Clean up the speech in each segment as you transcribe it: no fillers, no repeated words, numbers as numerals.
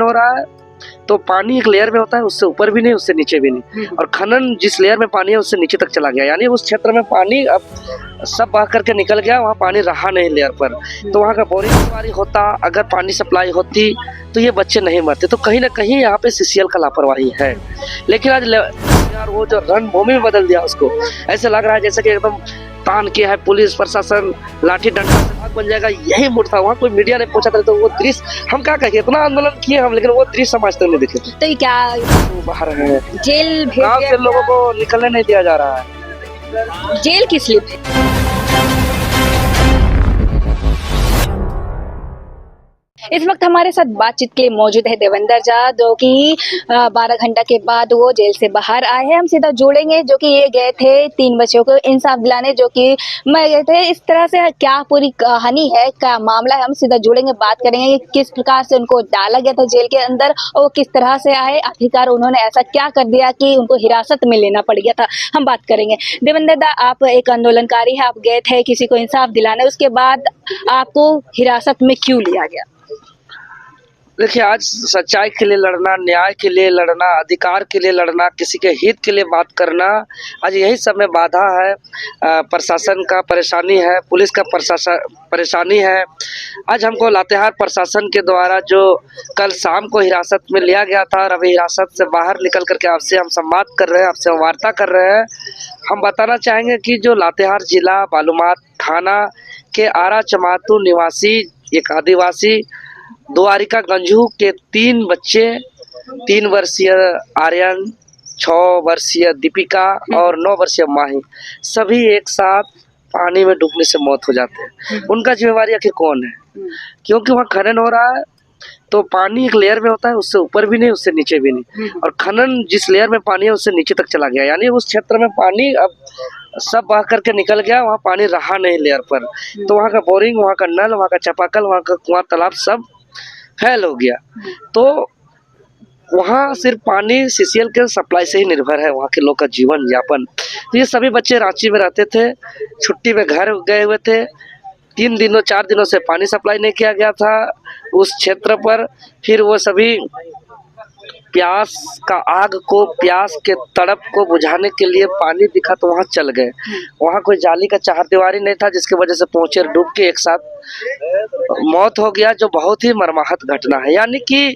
हो रहा है तो पानी एक लेयर में होता है, उससे ऊपर भी नहीं उससे नीचे भी नहीं, और खनन जिस लेयर में पानी है उससे नीचे तक चला गया, यानी उस क्षेत्र में पानी अब सब बह करके निकल गया, वहाँ पानी रहा नहीं लेयर पर। तो वहाँ का बोरिंग होता, अगर पानी सप्लाई होती तो ये बच्चे नहीं मरते। तो कहीं ना कहीं यहाँ पे सीसीएल का लापरवाही है। लेकिन आज यार वो जो रणभूमि में बदल दिया उसको, ऐसे लग रहा है जैसे कि एकदम तान किया है पुलिस प्रशासन, लाठी डंडा से भाग बन जाएगा, यही मूड था। वहाँ कोई मीडिया ने पूछा था तो वो दृश्य हम क्या कहें, इतना आंदोलन किए हम, लेकिन वो दृश्य समाज तक नहीं दिखे। तो ये क्या बाहर है, जेल भेज गाँव दिया से लोगों को निकलने नहीं दिया जा रहा है। जेल की स्लिप है। इस वक्त हमारे साथ बातचीत के लिए मौजूद है देवेंद्र झा, जो कि 12 घंटा के बाद वो जेल से बाहर आए हैं। हम सीधा जोड़ेंगे, जो कि ये गए थे 3 बच्चों को इंसाफ दिलाने, जो कि मर गए थे। इस तरह से क्या पूरी कहानी है, क्या मामला है, हम सीधा जोड़ेंगे, बात करेंगे कि किस प्रकार से उनको डाला गया था जेल के अंदर और वो किस तरह से आए, आखिरकार उन्होंने ऐसा क्या कर दिया कि उनको हिरासत में लेना पड़ गया था। हम बात करेंगे। देवेंद्र दा, आप एक आंदोलनकारी है, आप गए थे किसी को इंसाफ दिलाने, उसके बाद आपको हिरासत में क्यों लिया गया? देखिए, आज सच्चाई के लिए लड़ना, न्याय के लिए लड़ना, अधिकार के लिए लड़ना, किसी के हित के लिए बात करना, आज यही सब में बाधा है। प्रशासन का परेशानी है, पुलिस का परेशानी है। आज हमको लातेहार प्रशासन के द्वारा जो कल शाम को हिरासत में लिया गया था और अभी हिरासत से बाहर निकल करके आपसे हम संवाद कर रहे हैं, आपसे वार्ता कर रहे हैं। हम बताना चाहेंगे कि जो लातेहार जिला बालूमाथ थाना के आरा चमातू निवासी एक आदिवासी द्वारिका गंजू के 3 बच्चे, 3 वर्षीय आर्यन, 6 वर्षीय दीपिका और 9 वर्षीय माही, सभी एक साथ पानी में डूबने से मौत हो जाते हैं। उनका जिम्मेवारी आखिर कौन है? क्योंकि वहाँ खनन हो रहा है तो पानी एक लेयर में होता है, उससे ऊपर भी नहीं उससे नीचे भी नहीं, और खनन जिस लेयर में पानी है उससे नीचे तक चला गया, यानी उस क्षेत्र में पानी अब सब बह करके निकल गया, वहाँ पानी रहा नहीं लेयर पर। तो वहाँ का बोरिंग, वहाँ का नल, वहाँ का चापाकल, वहाँ का कुआं तालाब सब फेल हो गया। तो वहाँ सिर्फ पानी सीसीएल के सप्लाई से ही निर्भर है वहाँ के लोग का जीवन यापन। तो ये सभी बच्चे रांची में रहते थे, छुट्टी में घर गए हुए थे। 3 दिनों 4 दिनों से पानी सप्लाई नहीं किया गया था उस क्षेत्र पर। फिर वो सभी प्यास का आग को, प्यास के तड़प को बुझाने के लिए पानी दिखा तो वहाँ चल गए। वहाँ कोई जाली का चारदीवारी नहीं था जिसकी वजह से पहुंचे, डूब के एक साथ मौत हो गया, जो बहुत ही मर्माहत घटना है। यानी कि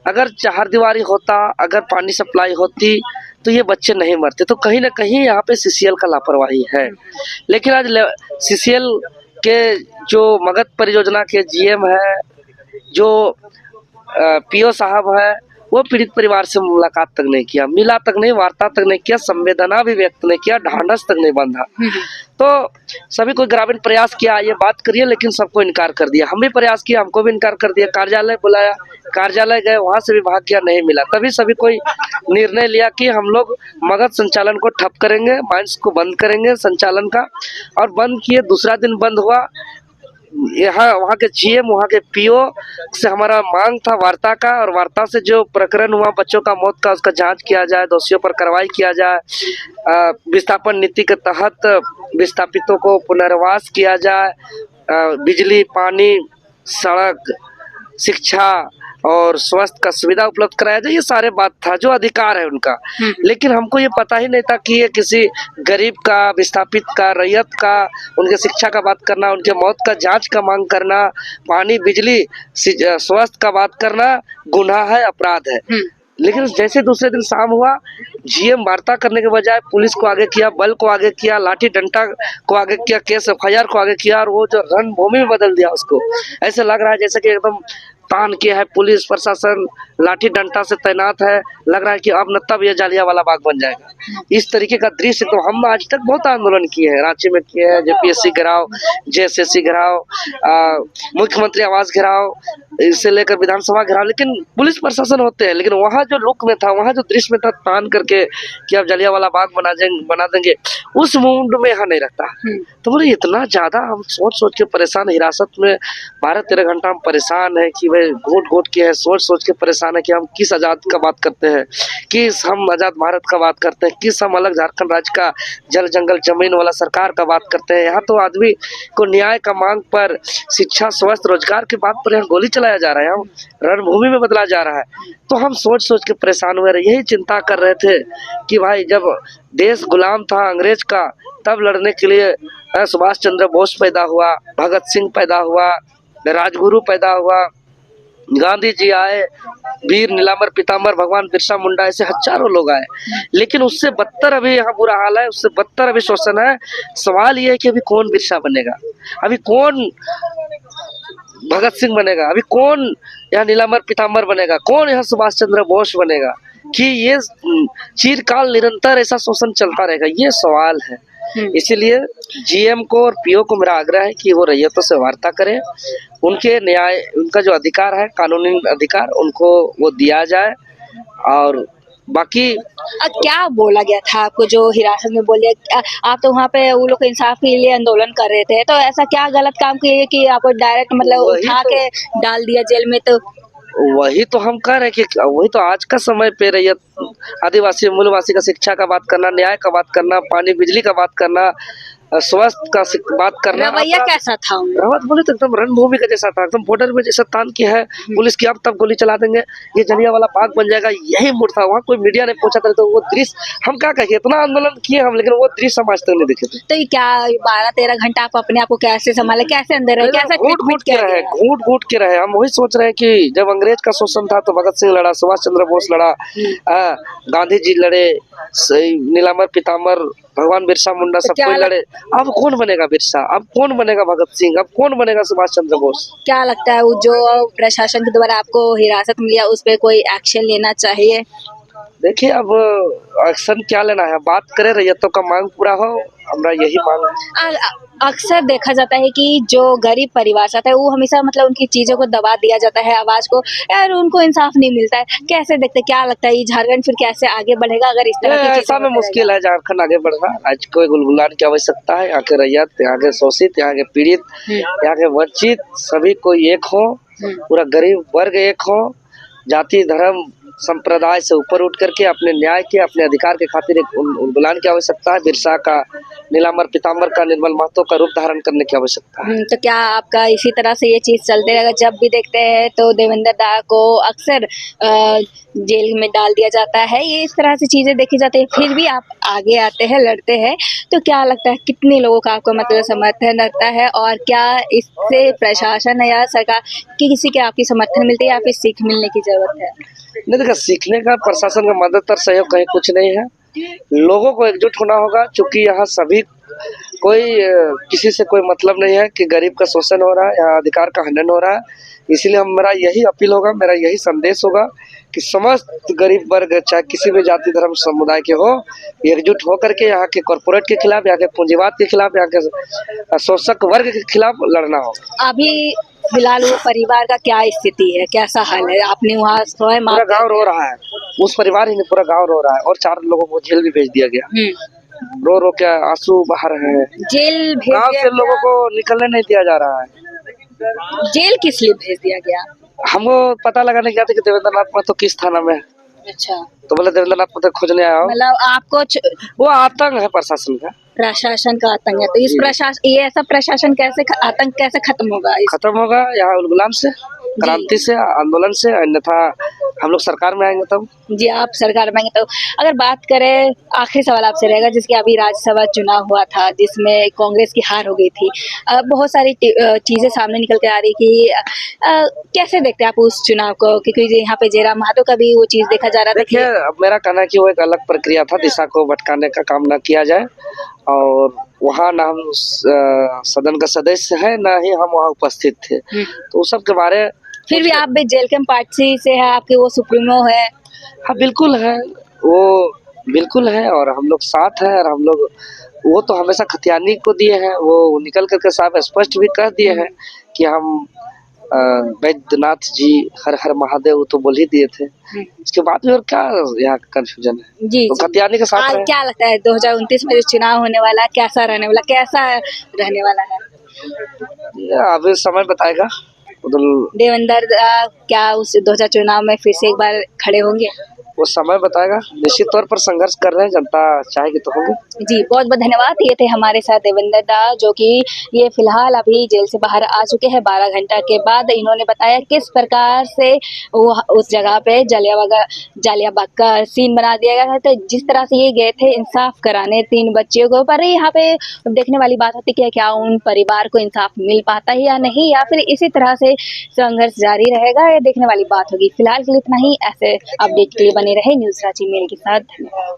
अगर चारदीवारी होता, अगर पानी सप्लाई होती तो ये बच्चे नहीं मरते। तो कहीं ना कहीं यहाँ पे सीसीएल का लापरवाही है। लेकिन आज सीसीएल के जो मगध परियोजना के जीएम है, जो पीओ साहब है, वो पीड़ित परिवार से मुलाकात तक नहीं किया, मिला तक नहीं, वार्ता तक नहीं किया, संवेदना भी व्यक्त नहीं किया, ढांढस तक नहीं बांधा। तो सभी कोई ग्रामीण प्रयास किया ये बात करिए, लेकिन सबको इनकार कर दिया। हम भी प्रयास किया, हमको भी इनकार कर दिया। कार्यालय बुलाया, कार्यालय गए, वहां से भी भाग गया, नहीं मिला। तभी सभी कोई निर्णय लिया कि हम लोग मगध संचालन को ठप करेंगे, माइंस को बंद करेंगे संचालन का, और बंद किए। दूसरा दिन बंद हुआ। यहाँ वहाँ के जीएम, वहाँ के पीओ से हमारा मांग था वार्ता का, और वार्ता से जो प्रकरण हुआ बच्चों का मौत का, उसका जांच किया जाए, दोषियों पर कार्रवाई किया जाए, विस्थापन नीति के तहत विस्थापितों को पुनर्वास किया जाए, बिजली, पानी, सड़क, शिक्षा और स्वास्थ्य का सुविधा उपलब्ध कराया जाए। ये सारे बात था, जो अधिकार है उनका। लेकिन हमको ये पता ही नहीं था कि ये किसी गरीब का, विस्थापित का, रैयत का, उनके शिक्षा का बात करना, उनके मौत का जांच का मांग करना, पानी, बिजली, स्वास्थ्य का बात करना गुनाह है, अपराध है। लेकिन जैसे दूसरे दिन शाम हुआ, जीएम वार्ता करने के बजाय पुलिस को आगे किया, बल को आगे किया, लाठी डंडा को आगे किया, केस एफआईआर को आगे किया, और वो जो रणभूमि में बदल दिया उसको। ऐसे लग रहा है जैसे कि एकदम तान किया है पुलिस प्रशासन, लाठी डंडा से तैनात है। लग रहा है कि अब न तब ये जालियांवाला बाग बन जाएगा। इस तरीके का दृश्य तो हम आज तक बहुत आंदोलन किए हैं, रांची में किए हैं, जेपीएससी घेराव, जेएसएससी घेराव, मुख्यमंत्री आवास घेराव, इससे लेकर विधानसभा घेराव, लेकिन पुलिस प्रशासन होते हैं। लेकिन वहाँ जो लुक में था, वहाँ जो दृश्य में था, तान करके कि अब जालियांवाला बाग बना देंगे, उस मूड में यहाँ नहीं रहता। तो बोले इतना ज्यादा हम सोच सोच के परेशान, हिरासत में 12-13 घंटा हम परेशान है कि भाई घोट घोट के है, सोच सोच के परेशान है कि हम किस आजाद का बात करते हैं, किस हम आजाद भारत का बात करते हैं, किस हम अलग झारखंड राज्य का जल जंगल जमीन वाला सरकार का बात करते हैं। यहाँ तो आदमी को न्याय का मांग पर, शिक्षा, स्वास्थ्य, रोजगार की बात पर यहाँ गोली चलाया जा रहा है, हम रणभूमि में बदला जा रहा है। तो हम सोच सोच के परेशान हुए रहे, यही चिंता कर रहे थे कि भाई जब देश गुलाम था अंग्रेज का, तब लड़ने के लिए सुभाष चंद्र बोस पैदा हुआ, भगत सिंह पैदा हुआ, राजगुरु पैदा हुआ, गांधी जी आए, वीर नीलांबर पितामर भगवान बिरसा मुंडा, ऐसे हजारों लोग आए। लेकिन उससे बदतर अभी यहाँ बुरा हाल है, उससे बदतर अभी शोषण है। सवाल ये है कि अभी कौन बिरसा बनेगा, अभी कौन भगत सिंह बनेगा, अभी कौन यहाँ नीलांबर पितामर बनेगा, कौन यहाँ सुभाष चंद्र बोस बनेगा, कि ये चिरकाल निरंतर ऐसा शोषण चलता रहेगा, ये सवाल है। इसीलिए जीएम को और पीओ को मेरा आग्रह है कि वो रैयतों से वार्ता करें, उनके न्याय, उनका जो अधिकार है, कानूनी अधिकार, उनको वो दिया जाए। और बाकी क्या बोला गया था आपको जो हिरासत में बोले, आप तो वहाँ पे वो लोग इंसाफ के लिए आंदोलन कर रहे थे, तो ऐसा क्या गलत काम किए कि आपको डायरेक्ट मतलब वही उठा तो- के डाल दिया जेल में? तो वही तो हम कह रहे हैं कि वही तो आज का समय पे रैयत, आदिवासी मूलवासी का शिक्षा का बात करना, न्याय का बात करना, पानी बिजली का बात करना, स्वास्थ्य का बात करना। रवैया कैसा था उनका? रावत बोले तो एकदम रणभूमि का जैसा था, एकदम बॉर्डर में जैसा तान की है पुलिस की, अब तब गोली चला देंगे, ये जलियांवाला बाग बन जाएगा, यही मूड था। वहाँ कोई मीडिया ने पूछा था तो वो दृश्य हम क्या कहिए, इतना आंदोलन किए हम, लेकिन वो दृश्य हम आज तक नहीं देखे थे। तो ये क्या 12-13 घंटा आप अपने आप को कैसे संभाले, कैसे अंदर रहे, कैसे घूट घूट के रहे, घूट घूट के रहे। हम वही सोच रहे हैं कि जब अंग्रेज का शोषण था तो भगत सिंह लड़ा, सुभाष चंद्र बोस लड़ा, गांधी जी लड़े, नीलांबर पितामर भगवान बिरसा मुंडा, सब कोई लड़े। अब कौन बनेगा बिरसा, अब कौन बनेगा भगत सिंह, अब कौन बनेगा सुभाष चंद्र बोस? क्या लगता है वो जो प्रशासन के द्वारा आपको हिरासत में लिया, उस पर कोई एक्शन लेना चाहिए? देखिए अब एक्शन क्या लेना है, बात करें रैयतों का मांग पूरा हो, हमारा यही मांग है। अक्सर देखा जाता है कि जो गरीब परिवार से आता है वो हमेशा मतलब उनकी चीजों को दबा दिया जाता है, आवाज को, यार उनको इंसाफ नहीं मिलता है। कैसे देखते हैं, क्या लगता है ये झारखंड फिर कैसे आगे बढ़ेगा अगर इस तरह की ऐसा चीजें में होते मुश्किल है झारखंड आगे बढ़ना। आज कोई गुलगुलान की आवश्यकता है, यहाँ के रैयत, यहाँ के शोषित, यहाँ के पीड़ित, यहाँ के वंचित, सभी कोई एक हो, पूरा गरीब वर्ग एक हो, जाति धर्म संप्रदाय से ऊपर उठ करके अपने न्याय के, अपने अधिकार के खातिर एक उलगुलान की आवश्यकता है। बिरसा का, नीलांबर पितामर का, निर्मल महतो का रूप धारण करने की आवश्यकता है। तो क्या आपका इसी तरह से ये चीज चलते रहेगा? जब भी देखते हैं तो देवेंद्र दा को अक्सर जेल में डाल दिया जाता है, ये इस तरह से चीजें देखी जाती है, फिर भी आप आगे आते हैं, लड़ते हैं, तो क्या लगता है कितने लोगों का आपको मतलब समर्थन रहता है, और क्या इससे प्रशासन या सरकार की किसी के आपकी समर्थन मिलती है या फिर सीख मिलने की जरूरत है? नहीं देखा, सीखने का प्रशासन का मदद और सहयोग कहीं कुछ नहीं है, लोगों को एकजुट होना होगा। चूंकि यहाँ सभी कोई किसी से कोई मतलब नहीं है कि गरीब का शोषण हो रहा है, यहाँ अधिकार का हनन हो रहा है। इसीलिए मेरा यही अपील होगा, मेरा यही संदेश होगा कि समस्त गरीब वर्ग चाहे किसी भी जाति धर्म समुदाय के हो, एकजुट होकर के यहाँ के कॉर्पोरेट के खिलाफ, यहाँ के पूंजीवाद के खिलाफ, यहाँ के शोषक वर्ग के खिलाफ लड़ना हो। अभी फिलहाल वो परिवार का क्या स्थिति है, कैसा हाल है? आपने वहाँ स्वयं पूरा गांव रो रहा है, उस परिवार ही नहीं पूरा गांव रो रहा है, और 4 लोगों को जेल भी भेज दिया गया। रो रो के आंसू बहा रहे हैं, जेल भेज गांव दिया से लोगों को निकलने नहीं दिया जा रहा है। जेल किस लिए भेज दिया गया? हमको पता लगाने गया था कि देवेंद्र नाथ महतो किस थाना में है, अच्छा, तो बोले देवेंद्र नाथ महतो खोजने आया हो। मतलब आपको वो आतंक है प्रशासन का, प्रशासन का आतंक है, तो इस प्रशासन, ये ऐसा प्रशासन कैसे आतंक कैसे खत्म होगा? खत्म होगा यहाँ उलगुलान से, क्रांति से, आंदोलन से, अन्यथा हम लोग सरकार में आएंगे तब। जी, आप सरकार में तो अगर बात करें, आखिरी सवाल आपसे रहेगा, जिसके अभी राज्यसभा चुनाव हुआ था जिसमें कांग्रेस की हार हो गई थी, बहुत सारी चीजें सामने निकल के आ रही कि कैसे देखते हैं आप उस चुनाव को? क्योंकि यहाँ पे जयराम महतो का भी वो चीज देखा जा रहा था। देखिए अब मेरा कहना है कि वो एक अलग प्रक्रिया था, दिशा को भटकाने का काम न किया जाए, और वहाँ ना हम सदन का सदस्य है, ना ही हम वहाँ उपस्थित थे, तो उस सब के बारे। फिर भी आप भी जेल कैंप पार्टी से है, आपके वो सुप्रीमो है। हाँ बिल्कुल है, वो बिल्कुल है, और हम लोग साथ हैं, और हम लोग वो तो हमेशा खतियानी को दिए हैं, वो निकल करके साफ स्पष्ट भी कह दिए हैं कि हम वैद्यनाथ जी हर हर महादेव, वो तो बोल ही दिए थे। इसके बाद भी और क्या यहाँ कंफ्यूजन है? जी, तो खतियानी के साथ आज क्या लगता है 2029 में जो चुनाव होने वाला है, कैसा रहने वाला, कैसा रहने वाला है? अभी समय बताएगा। देवेंद्र क्या उस 2000 चुनाव में फिर से एक बार खड़े होंगे? वो समय बताएगा। निश्चित तौर पर संघर्ष कर रहे हैं, जनता चाहेगी तो होंगे। जी, बहुत बहुत धन्यवाद। ये थे हमारे साथ देवेंद्र दा, जो कि ये फिलहाल अभी जेल से बाहर आ चुके हैं 12 घंटा के बाद। इन्होंने बताया किस प्रकार से वो उस जगह पे जालियाबाग का सीन बना दिया गया था। तो जिस तरह से ये गए थे इंसाफ कराने 3 बच्चियों को, पर यहाँ पे देखने वाली बात होती है कि क्या उन परिवार को इंसाफ मिल पाता है या नहीं, या फिर इसी तरह से संघर्ष जारी रहेगा, ये देखने वाली बात होगी। फिलहाल के लिए इतना ही। ऐसे अपडेट के लिए बने रहे न्यूज़ रांची मेल के साथ। धन्यवाद।